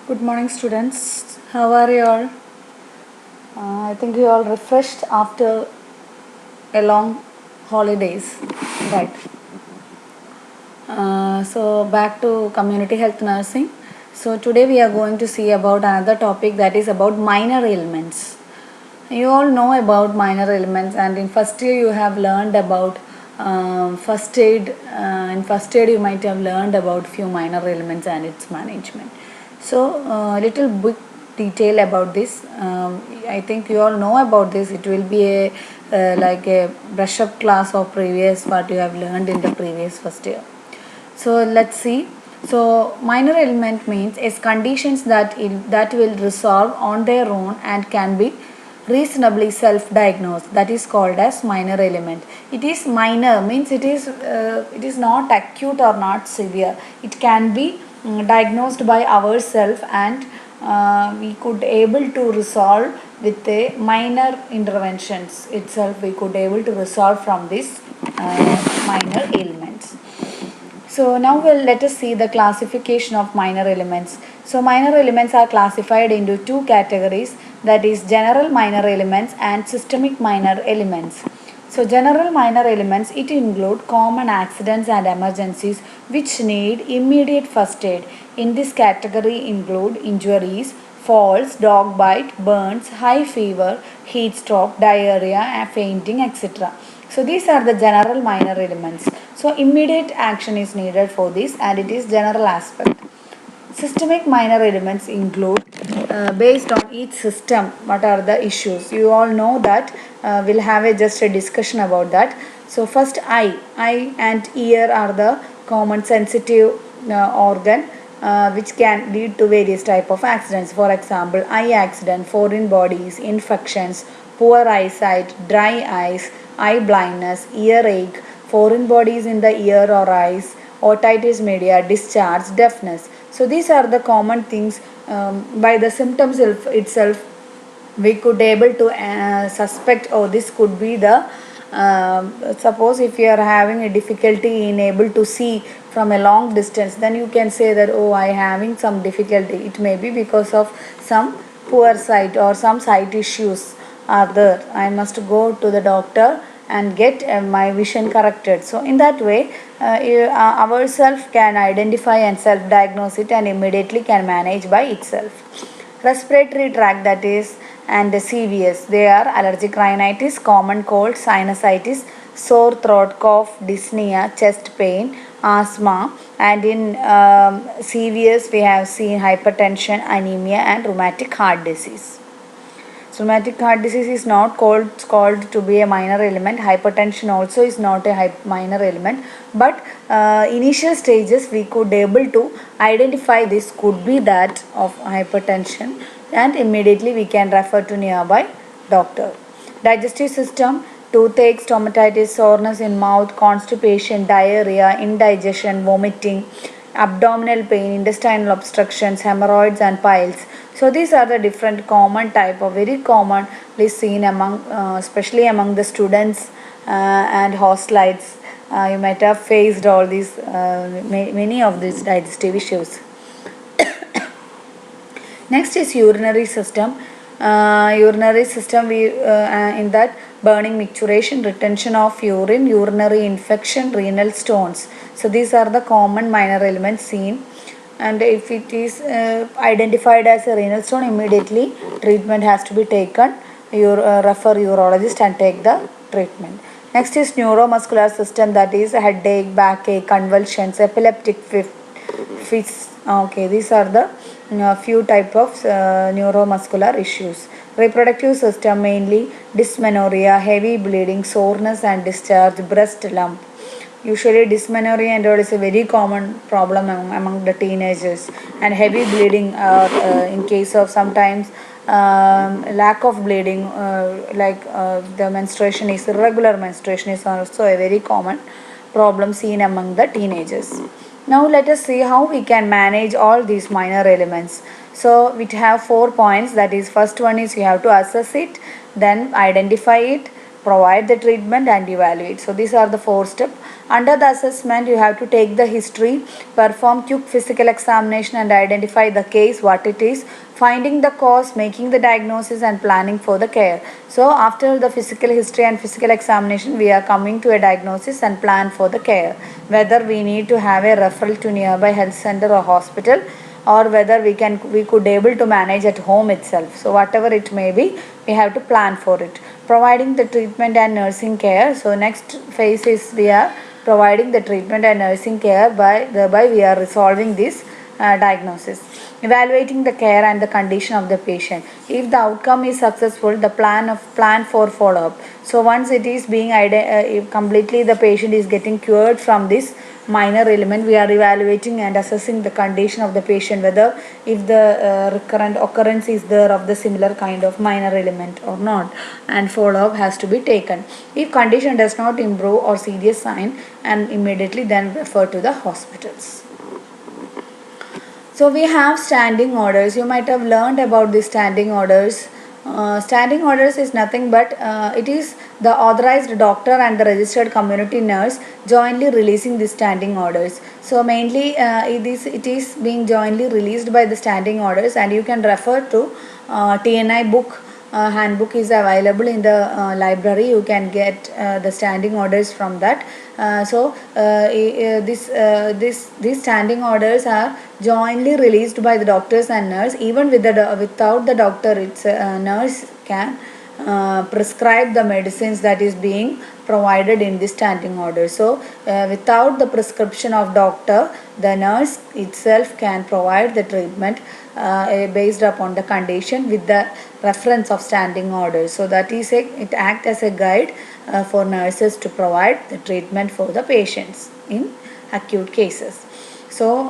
Good morning, students. How are you all? I think you all refreshed after a long holidays, right? So back to community health nursing. So today we are going to see about another topic, that is about minor ailments. You all know about minor ailments, and in first year you have learned about first aid. In first aid you might have learned about few minor ailments and its management. So little bit detail about this. I think you all know about this. It will be a like a brush up class of previous what you have learned in the previous first year. So let's see. So minor ailment means is conditions that will resolve on their own and can be reasonably self-diagnosed. That is called as minor ailment. It is minor means it is not acute or not severe. It can be diagnosed by ourselves, and we could able to resolve with a minor interventions itself. We could able to resolve from this minor ailments. So now let us see the classification of minor elements. So minor elements are classified into two categories, that is general minor elements and systemic minor elements. So general minor elements, it include common accidents and emergencies which need immediate first aid. In this category include injuries, falls, dog bite, burns, high fever, heat stroke, diarrhea, fainting, etc. So these are the general minor elements. So immediate action is needed for this, and it is general aspect. Systemic minor elements include, based on each system, what are the issues. You all know that. We'll have just a discussion about that. So first, eye and ear are the common sensitive organ, which can lead to various type of accidents. For example, eye accident, foreign bodies, infections, poor eyesight, dry eyes, eye blindness, earache, foreign bodies in the ear or eyes, otitis media, discharge, deafness. So these are the common things. By the symptoms itself, we could able to suspect, oh, this could be the suppose if you are having a difficulty in able to see from a long distance, then you can say that, oh, I having some difficulty. It may be because of some poor sight or some sight issues are there. I must go to the doctor and get my vision corrected. So in that way, ourselves can identify and self diagnose it, and immediately can manage by itself. Respiratory tract, that is, and the CVS, they are allergic rhinitis, common cold, sinusitis, sore throat, cough, dyspnea, chest pain, asthma, and in CVS we have seen hypertension, anemia, and rheumatic heart disease. Rheumatic heart disease is not called to be a minor element. Hypertension also is not a minor element. But initial stages we could able to identify this could be that of hypertension, and immediately we can refer to nearby doctor. Digestive system, toothache, stomatitis, soreness in mouth, constipation, diarrhea, indigestion, vomiting, abdominal pain, intestinal obstructions, hemorrhoids, and piles. So these are the different common type of very commonly seen among, especially among the students and hostelites. You might have faced all these, many of these digestive issues. Next is urinary system. Urinary system, we in that burning, micturition, retention of urine, urinary infection, renal stones. So these are the common minor elements seen. And if it is identified as a renal stone, immediately treatment has to be taken. You refer urologist and take the treatment. Next is neuromuscular system, that is headache, backache, convulsions, epileptic fits. Okay, these are the few type of neuromuscular issues. Reproductive system, mainly dysmenorrhea, heavy bleeding, soreness and discharge, breast lump. Usually dysmenorrhea and all is a very common problem among the teenagers, and heavy bleeding in case of sometimes lack of bleeding, the menstruation is irregular, menstruation is also a very common problem seen among the teenagers. Now let us see how we can manage all these minor elements. So we have 4 points, that is, first one is you have to assess it, then identify it, provide the treatment and evaluate. So these are the 4 steps. Under the assessment, you have to take the history, perform quick physical examination and identify the case, what it is, finding the cause, making the diagnosis and planning for the care. So after the physical history and physical examination, we are coming to a diagnosis and plan for the care. Whether we need to have a referral to nearby health center or hospital, or whether we could able to manage at home itself. So whatever it may be, we have to plan for it. Providing the treatment and nursing care. So next phase is we are providing the treatment and nursing care, thereby we are resolving this diagnosis. Evaluating the care and the condition of the patient. If the outcome is successful, the plan for follow-up. So once it is being completely the patient is getting cured from this minor ailment, we are evaluating and assessing the condition of the patient, whether if the recurrent occurrence is there of the similar kind of minor ailment or not, and follow-up has to be taken. If condition does not improve or serious sign, and immediately then refer to the hospitals. So we have standing orders. You might have learned about the standing orders. Standing orders is nothing but it is the authorized doctor and the registered community nurse jointly releasing the standing orders. So mainly it is being jointly released by the standing orders, and you can refer to TNI book. Handbook is available in the library. You can get the standing orders from that. These standing orders are jointly released by the doctors and nurse. Even without the doctor, it's nurse can prescribe the medicines that is being provided in the standing order. So without the prescription of doctor, the nurse itself can provide the treatment based upon the condition with the reference of standing orders. So that is it acts as a guide for nurses to provide the treatment for the patients in acute cases. So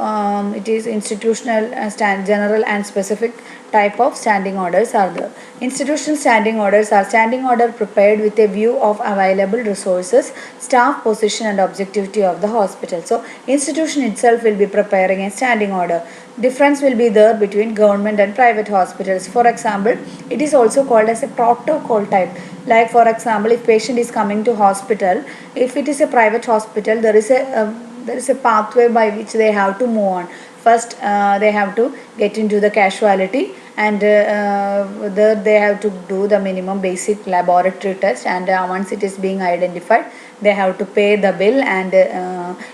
it is institutional, general and specific type of standing orders are there. Institutional standing orders are standing order prepared with a view of available resources, staff position and objectivity of the hospital. So institution itself will be preparing a standing order. Difference will be there between government and private hospitals. For example, it is also called as a protocol type. Like for example, if patient is coming to hospital, if it is a private hospital, there is a pathway by which they have to move on. First, they have to get into the casualty, and there they have to do the minimum basic laboratory test, and once it is being identified, they have to pay the bill, and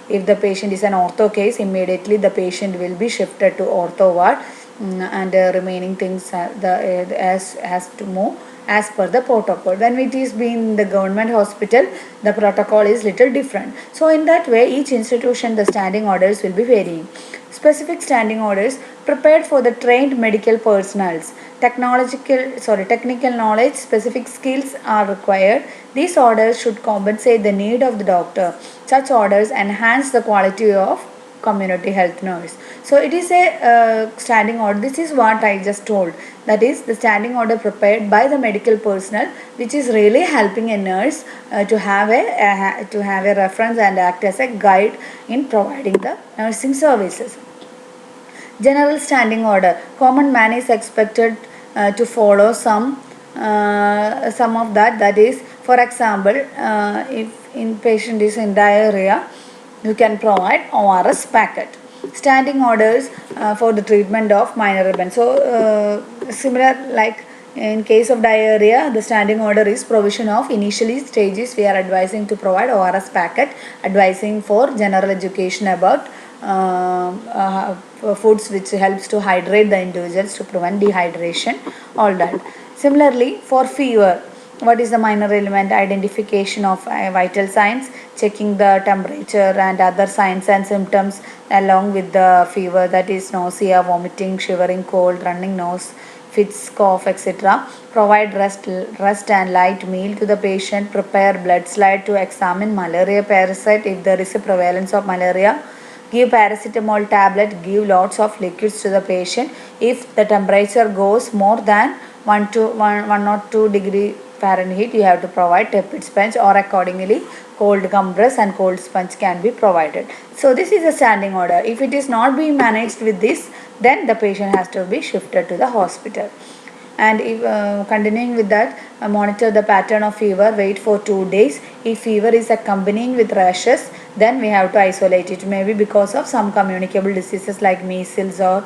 if the patient is an ortho case, immediately the patient will be shifted to ortho ward, and remaining things has to move as per the protocol. When it is being the government hospital, the protocol is little different. So in that way, each institution, the standing orders will be varying. Specific standing orders prepared for the trained medical personnels. Technical knowledge, specific skills are required. These orders should compensate the need of the doctor. Such orders enhance the quality of community health nurse. So it is a standing order. This is what I just told. That is the standing order prepared by the medical personnel, which is really helping a nurse to have a reference and act as a guide in providing the nursing services. General standing order. Common man is expected to follow some of that. That is, for example, if in patient is in diarrhea, you can provide ORS packet. Standing orders for the treatment of minor ailments. So similar like in case of diarrhea, the standing order is provision of initially stages. We are advising to provide ORS packet, advising for general education about foods which helps to hydrate the individuals to prevent dehydration, all that. Similarly, for fever, what is the minor ailment? Identification of vital signs, checking the temperature and other signs and symptoms along with the fever, that is nausea, vomiting, shivering, cold, running nose, fits, cough, etc. Provide rest and light meal to the patient. Prepare blood slide to examine malaria parasite if there is a prevalence of malaria. Give paracetamol tablet. Give lots of liquids to the patient. If the temperature goes more than 102 degree Fahrenheit, you have to provide tepid sponge, or accordingly cold compress and cold sponge can be provided. So this is a standing order. If it is not being managed with this, then the patient has to be shifted to the hospital. and if continuing with that, monitor the pattern of fever, wait for 2 days. If fever is accompanying with rashes, then we have to isolate it, maybe because of some communicable diseases like measles or